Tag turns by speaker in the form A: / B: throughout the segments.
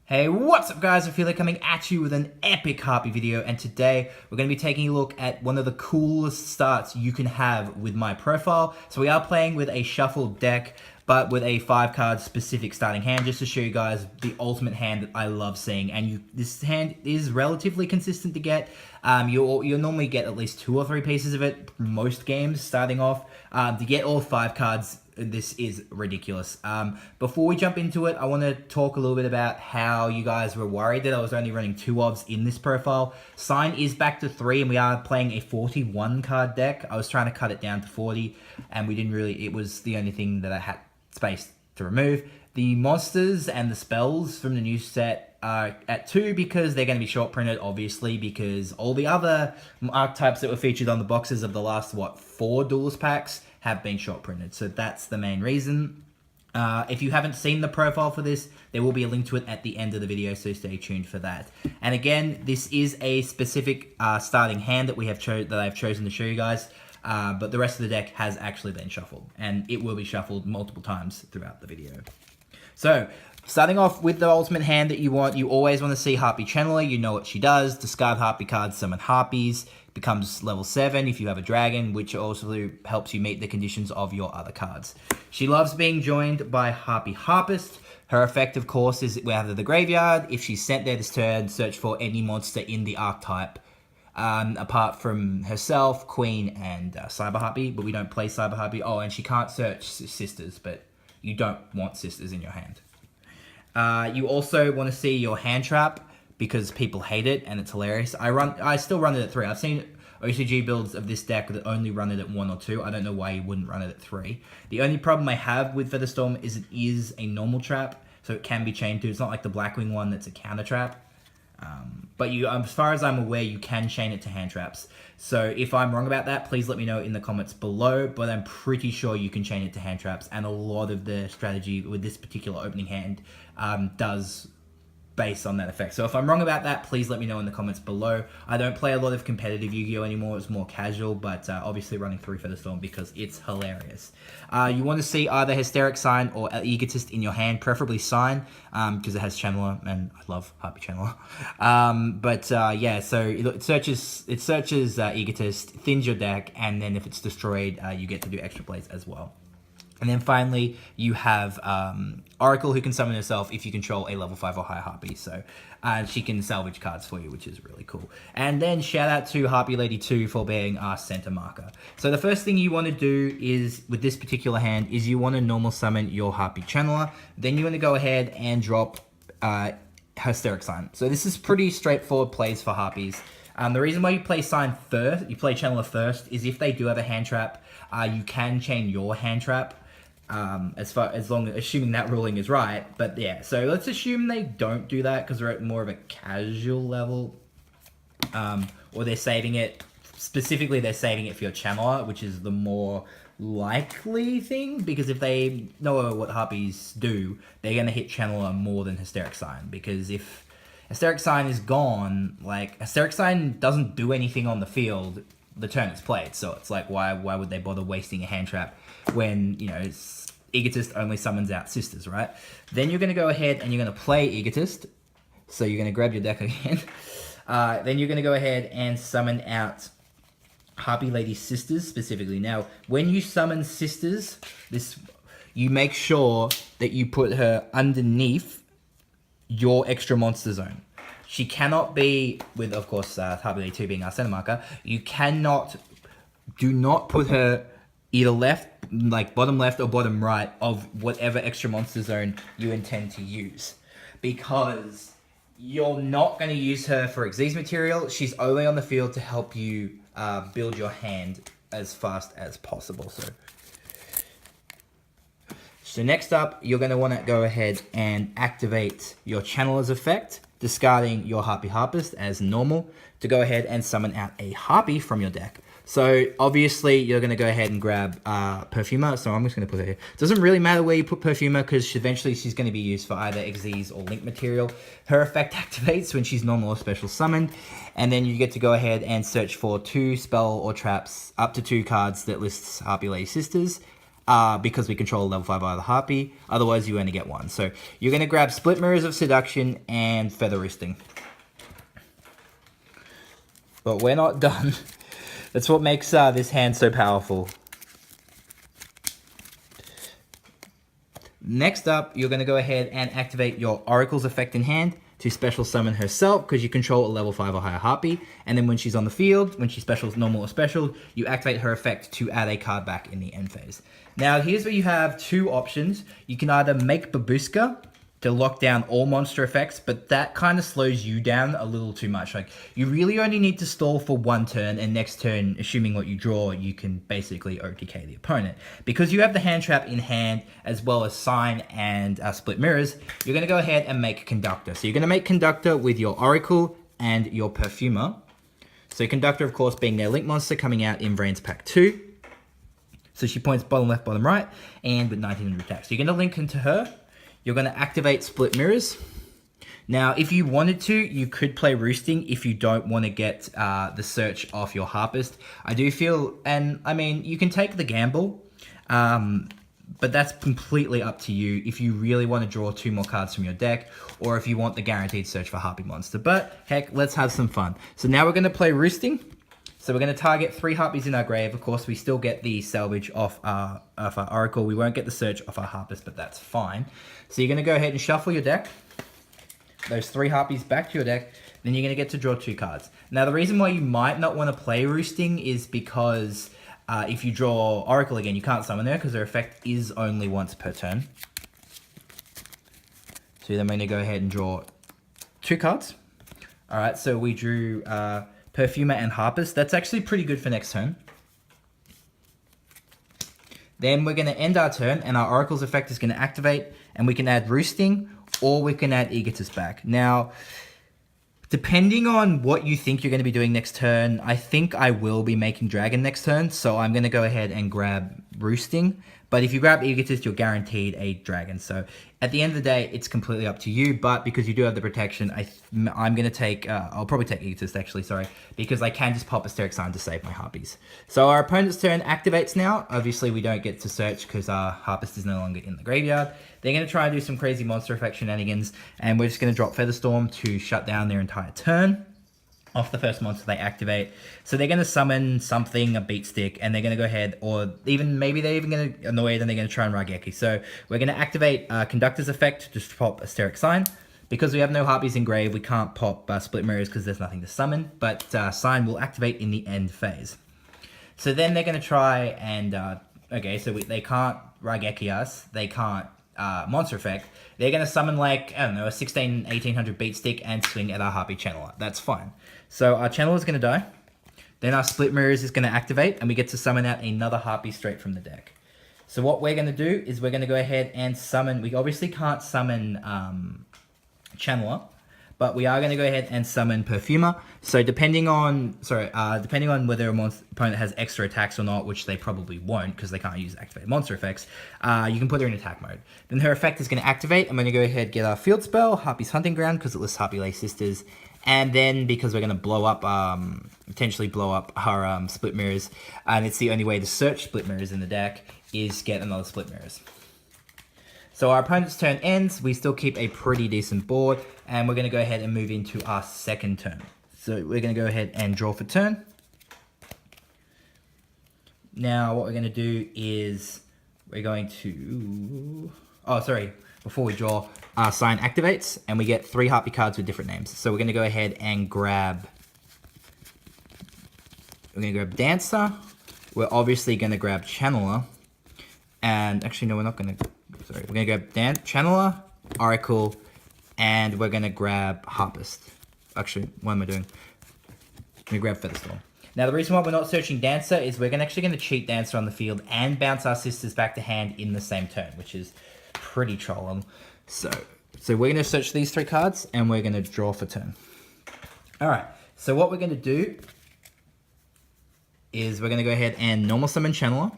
A: Hey, what's up guys? Ophelia coming at you with an epic Harpy video, and today we're going to be taking a look at one of the coolest starts you can have with my profile. So we are playing with a shuffled deck, but with a 5-card specific starting hand, just to show you guys the ultimate hand that I love seeing. And this hand is relatively consistent to get. You'll normally get at least 2 or 3 pieces of it most games starting off. To get all 5 cards, this is ridiculous. Before we jump into it, I want to talk a little bit about how you guys were worried that I was only running 2 obs in this profile. Sign is back to 3, and we are playing a 41 card deck. I was trying to cut it down to 40, and we didn't really, it was the only thing that I had space to remove. The monsters and the spells from the new set are at 2 because they're going to be short printed, obviously, because all the other archetypes that were featured on the boxes of the last, 4 Duelist packs have been short printed. So that's the main reason. If you haven't seen the profile for this, there will be a link to it at the end of the video, so stay tuned for that. And again, this is a specific starting hand that I've chosen to show you guys. But the rest of the deck has actually been shuffled, and it will be shuffled multiple times throughout the video. So, starting off with the ultimate hand that you want, you always want to see Harpy Channeler. You know what she does. Discard Harpy cards, summon Harpies. Becomes level 7 if you have a dragon, which also helps you meet the conditions of your other cards. She loves being joined by Harpy Harpist. Her effect, of course, is out of the graveyard. If she's sent there this turn, search for any monster in the archetype. Apart from herself, Queen, and Cyber Harpy, but we don't play Cyber Harpy. Oh, and she can't search Sisters, but you don't want Sisters in your hand. You also want to see your hand trap, because people hate it, and it's hilarious. I still run it at 3. I've seen OCG builds of this deck that only run it at 1 or 2. I don't know why you wouldn't run it at 3. The only problem I have with Featherstorm is it is a normal trap, so it can be chained to. It's not like the Blackwing one that's a counter trap. But as far as I'm aware, you can chain it to hand traps. So if I'm wrong about that, please let me know in the comments below. But I'm pretty sure you can chain it to hand traps, and a lot of the strategy with this particular opening hand does based on that effect. So if I'm wrong about that, please let me know in the comments below. I don't play a lot of competitive Yu-Gi-Oh anymore. It's more casual, but obviously running through Featherstorm because it's hilarious. You want to see either Hysteric Sign or Egotist in your hand, preferably Sign, because it has Channeler, and I love Harpy Channeler. Yeah, so it searches Egotist, thins your deck, and then if it's destroyed, you get to do extra plays as well. And then finally, you have Oracle, who can summon herself if you control a level 5 or higher Harpy. So she can salvage cards for you, which is really cool. And then shout out to Harpy Lady 2 for being our center marker. So the first thing you want to do is, with this particular hand, is you want to normal summon your Harpy Channeler. Then you want to go ahead and drop Hysteric Sign. So this is pretty straightforward plays for Harpies. The reason why you play Channeler first, is if they do have a hand trap, you can chain your hand trap. Assuming that ruling is right. But yeah, so let's assume they don't do that because they're at more of a casual level, or they're saving it, specifically they're saving it for your Channeler, which is the more likely thing, because if they know what Harpies do, they're going to hit Channeler more than Hysteric Sign, because if Hysteric Sign is gone, like, Hysteric Sign doesn't do anything on the field the turn it's played, so it's like, why would they bother wasting a hand trap when, you know, Egotist only summons out Sisters, right? Then you're going to go ahead and you're going to play Egotist. So you're going to grab your deck again. Then you're going to go ahead and summon out Harpy Lady Sisters specifically. Now, when you summon Sisters, you make sure that you put her underneath your extra monster zone. She cannot be, with, of course, Harpy Lady 2 being our center marker, do not put her either left, like bottom left or bottom right of whatever extra monster zone you intend to use. Because you're not going to use her for Xyz material. She's only on the field to help you build your hand as fast as possible. So next up, you're going to want to go ahead and activate your Channeler's effect, discarding your Harpy Harpist as normal to go ahead and summon out a Harpy from your deck. So obviously you're going to go ahead and grab Perfumer. So I'm just going to put it here. It doesn't really matter where you put Perfumer because eventually she's going to be used for either Xyz or Link material. Her effect activates when she's normal or special summoned. And then you get to go ahead and search for 2 spell or traps, up to 2 cards that lists Harpy Lady Sisters. because we control a level 5 Eye of the Harpy. Otherwise, you only get one. So you're going to grab Split Mirrors of Seduction and Feather Roosting. But we're not done. That's what makes this hand so powerful. Next up, you're going to go ahead and activate your Oracle's effect in hand to special summon herself, because you control a level 5 or higher Harpy. And then when she's on the field, when she's special, normal, or special, you activate her effect to add a card back in the end phase. Now, here's where you have two options. You can either make Babushka to lock down all monster effects, but that kind of slows you down a little too much. Like, you really only need to stall for one turn, and next turn, assuming what you draw, you can basically OTK the opponent. Because you have the hand trap in hand, as well as Sign and Split Mirrors, you're going to go ahead and make Conductor. So you're going to make Conductor with your Oracle and your Perfumer. So Conductor, of course, being their Link monster coming out in Vrain's Pack 2. So she points bottom left, bottom right, and with 1900 attack. So you're going to link into her. You're going to activate Split Mirrors. Now, if you wanted to, you could play Roosting if you don't want to get the search off your Harpist. I do feel, and I mean, you can take the gamble, but that's completely up to you if you really want to draw 2 more cards from your deck, or if you want the guaranteed search for Harpy Monster. But heck, let's have some fun. So now we're going to play Roosting. So we're going to target 3 Harpies in our grave. Of course, we still get the salvage off our Oracle. We won't get the search off our Harpist, but that's fine. So you're going to go ahead and shuffle your deck. Those 3 Harpies back to your deck. Then you're going to get to draw 2 cards. Now, the reason why you might not want to play Roosting is because if you draw Oracle again, you can't summon her because her effect is only once per turn. So then we're going to go ahead and draw 2 cards. All right, so we drew Perfumer and Harpist. That's actually pretty good for next turn. Then we're going to end our turn, and our Oracle's effect is going to activate, and we can add Roosting, or we can add Egotist back. Now, depending on what you think you're going to be doing next turn, I think I will be making Dragon next turn, so I'm going to go ahead and grab Roosting. But if you grab Egotist, you're guaranteed a Dragon. So at the end of the day, it's completely up to you. But because you do have the protection, I'm going to take... I'll probably take Egotist, actually, sorry. Because I can just pop Asteric Sign to save my Harpies. So our opponent's turn activates now. Obviously, we don't get to search because our Harpist is no longer in the graveyard. They're going to try and do some crazy monster effect shenanigans. And we're just going to drop Featherstorm to shut down their entire turn off the first monster they activate. So they're going to summon something, a Beat Stick, and they're going to go ahead, or even maybe they're even going to annoy it and they're going to try and Raigeki. So we're going to activate Conductor's effect to pop Asteric Sign. Because we have no Harpies in grave, we can't pop Split Mirrors because there's nothing to summon, but Sign will activate in the end phase. So then they're going to try and, okay, so they can't Raigeki us, they can't monster effect. They're going to summon like, I don't know, a 1800 Beat Stick and swing at our Harpy Channeler. That's fine. So our Channeler is going to die. Then our Split Mirrors is going to activate, and we get to summon out another Harpy straight from the deck. So what we're going to do is we're going to go ahead and summon... We obviously can't summon Channeler, but we are going to go ahead and summon Perfumer. So depending on whether a opponent has extra attacks or not, which they probably won't because they can't use activated monster effects, you can put her in attack mode. Then her effect is going to activate. I'm going to go ahead and get our field spell, Harpy's Hunting Ground, because it lists Harpy Lay Sisters. And then because we're going to blow up, potentially blow up our Split Mirrors, and it's the only way to search Split Mirrors in the deck, is get another Split Mirrors. So our opponent's turn ends, we still keep a pretty decent board, and we're going to go ahead and move into our second turn. So we're going to go ahead and draw for turn. Now what we're going to do is we're going to... Oh, sorry. Before we draw, our Sign activates, and we get 3 Harpy cards with different names. So we're going to go ahead and grab... We're going to grab Dancer. We're obviously going to grab Channeler. And actually, no, we're not going to... Sorry, we're going to grab Channeler, Oracle, and we're going to grab Harpist. Actually, what am I doing? We grab Featherstorm. Now, the reason why we're not searching Dancer is we're actually going to cheat Dancer on the field and bounce our sisters back to hand in the same turn, which is pretty trolling. So we're going to search these 3 cards, and we're going to draw for turn. All right, so what we're going to do is we're going to go ahead and normal summon Channeler,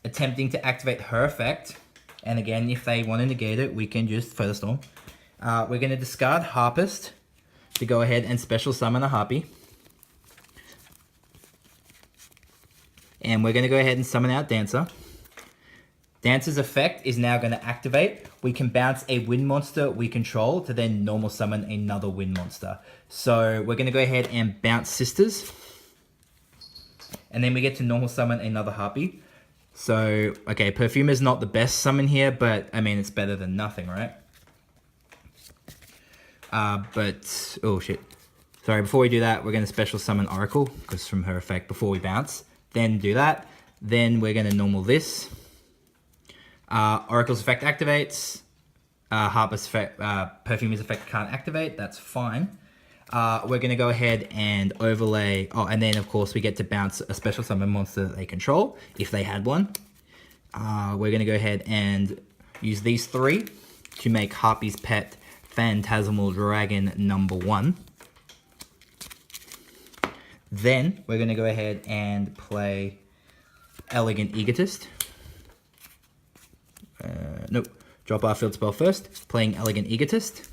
A: attempting to activate her effect. And again, if they want to negate it, we can just Featherstorm. We're going to discard Harpist to go ahead and special summon a Harpy. And we're going to go ahead and summon out Dancer. Dancer's effect is now going to activate. We can bounce a wind monster we control to then normal summon another wind monster. So we're going to go ahead and bounce Sisters. And then we get to normal summon another Harpy. So, okay, Perfume is not the best summon here, but I mean, it's better than nothing, right? Oh shit. Sorry, before we do that, we're going to special summon Oracle, because from her effect before we bounce. Then do that. Then we're going to normal this. Oracle's effect activates. Harper's effect, Perfume's effect can't activate. That's fine. We're going to go ahead and overlay. Oh, and then of course we get to bounce a special summon monster that they control, if they had one. We're going to go ahead and use these three to make Harpy's Pet Phantasmal Dragon #1. Then we're going to go ahead and play Elegant Egotist. Nope. Drop our field spell first. Playing Elegant Egotist.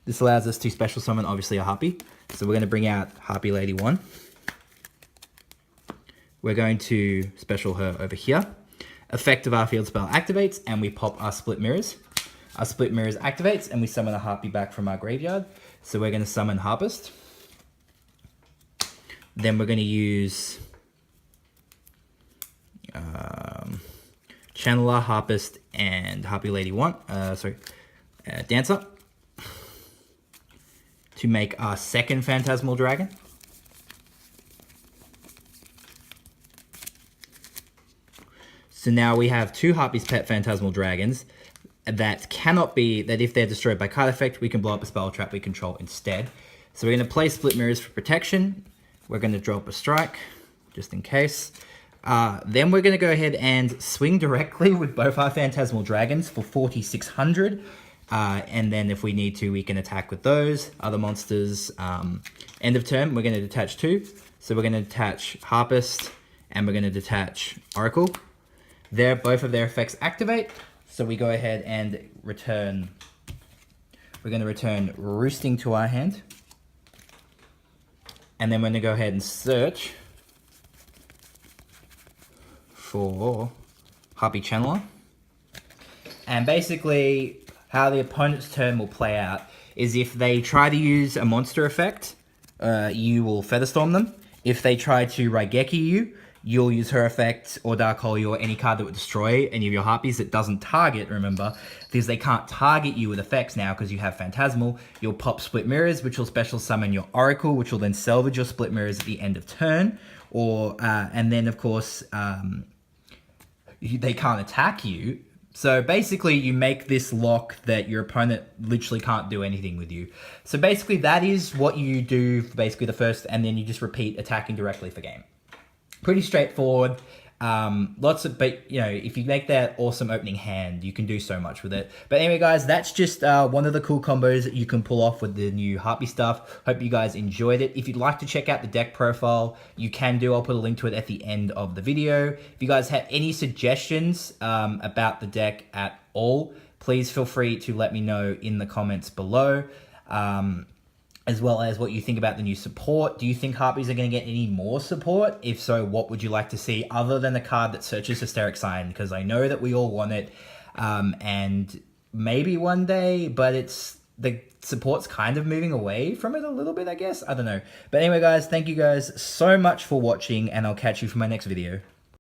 A: This allows us to special summon, obviously, a Harpy. So we're going to bring out Harpy Lady 1. We're going to special her over here. Effect of our field spell activates, and we pop our Split Mirrors. Our Split Mirrors activates, and we summon a Harpy back from our graveyard. So we're going to summon Harpist. Then we're going to use Channeler, Harpist, and Harpy Lady 1. Dancer. To make our second Phantasmal Dragon. So now we have two Harpy's Pet Phantasmal Dragons that cannot be, that if they're destroyed by card effect, we can blow up a spell trap we control instead. So we're going to play Split Mirrors for protection. We're going to drop a strike, just in case. Then we're going to go ahead and swing directly with both our Phantasmal Dragons for 4,600. And then if we need to, we can attack with those other monsters. End of turn, we're going to detach two. So we're going to detach Harpist, and we're going to detach Oracle. There, both of their effects activate. So we go ahead and return. We're going to return Roosting to our hand. And then we're going to go ahead and search for Harpy Channeler. And basically, how the opponent's turn will play out is if they try to use a monster effect, you will Featherstorm them. If they try to Raigeki you, you'll use her effect or Dark Hole you or any card that would destroy any of your Harpies that doesn't target, remember, because they can't target you with effects now because you have Phantasmal. You'll pop Split Mirrors, which will special summon your Oracle, which will then salvage your Split Mirrors at the end of turn. Or and then, of course, they can't attack you. So basically, you make this lock that your opponent literally can't do anything with you. So basically, that is what you do for basically the first, and then you just repeat attacking directly for game. Pretty straightforward. But you know, if you make that awesome opening hand, you can do so much with it. But anyway, guys, that's just one of the cool combos that you can pull off with the new Harpy stuff. Hope you guys enjoyed it. If you'd like to check out the deck profile, you can do. I'll put a link to it at the end of the video. If you guys have any suggestions about the deck at all, please feel free to let me know in the comments below. As well as what you think about the new support. Do you think Harpies are going to get any more support? If so, what would you like to see other than the card that searches Hysteric Sign? Because I know that we all want it, and maybe one day, but the support's kind of moving away from it a little bit, I guess. I don't know. But anyway, guys, thank you guys so much for watching, and I'll catch you for my next video.